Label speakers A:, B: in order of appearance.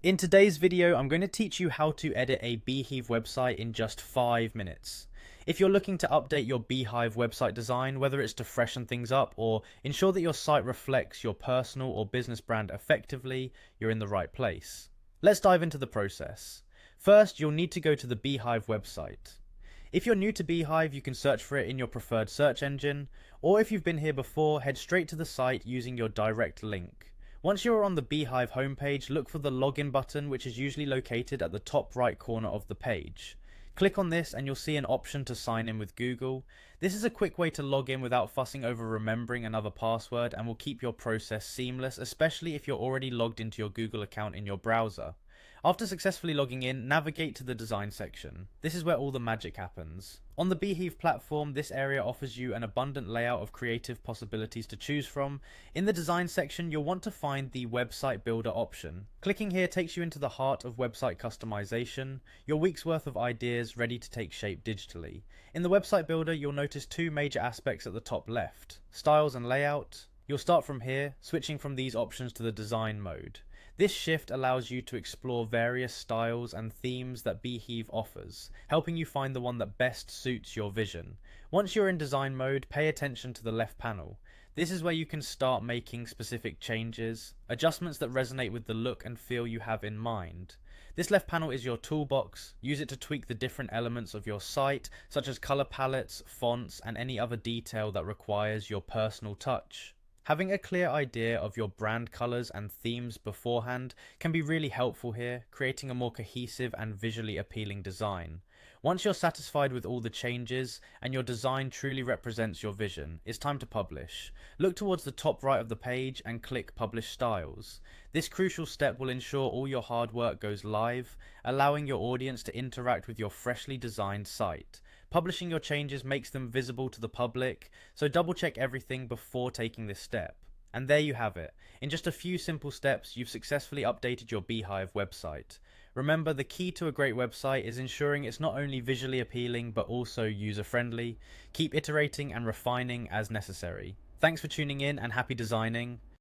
A: In today's video, I'm going to teach you how to edit a Beehiiv website in just 5 minutes. If you're looking to update your Beehiiv website design, whether it's to freshen things up or ensure that your site reflects your personal or business brand effectively, you're in the right place. Let's dive into the process. First, you'll need to go to the Beehiiv website. If you're new to Beehiiv, you can search for it in your preferred search engine, or if you've been here before, head straight to the site using your direct link. Once you're on the Beehiiv homepage, look for the login button, which is usually located at the top right corner of the page. Click on this and you'll see an option to sign in with Google. This is a quick way to log in without fussing over remembering another password and will keep your process seamless, especially if you're already logged into your Google account in your browser. After successfully logging in, navigate to the design section. This is where all the magic happens. On the Beehiiv platform, this area offers you an abundant layout of creative possibilities to choose from. In the design section, you'll want to find the website builder option. Clicking here takes you into the heart of website customization, your week's worth of ideas ready to take shape digitally. In the website builder, you'll notice two major aspects at the top left: styles and layout. You'll start from here, switching from these options to the design mode. This shift allows you to explore various styles and themes that Beehiiv offers, helping you find the one that best suits your vision. Once you're in design mode, pay attention to the left panel. This is where you can start making specific changes, adjustments that resonate with the look and feel you have in mind. This left panel is your toolbox. Use it to tweak the different elements of your site, such as color palettes, fonts, and any other detail that requires your personal touch. Having a clear idea of your brand colors and themes beforehand can be really helpful here, creating a more cohesive and visually appealing design. Once you're satisfied with all the changes and your design truly represents your vision, it's time to publish. Look towards the top right of the page and click Publish Styles. This crucial step will ensure all your hard work goes live, allowing your audience to interact with your freshly designed site. Publishing your changes makes them visible to the public, so double check everything before taking this step. And there you have it. In just a few simple steps, you've successfully updated your Beehiiv website. Remember, the key to a great website is ensuring it's not only visually appealing but also user-friendly. Keep iterating and refining as necessary. Thanks for tuning in and happy designing.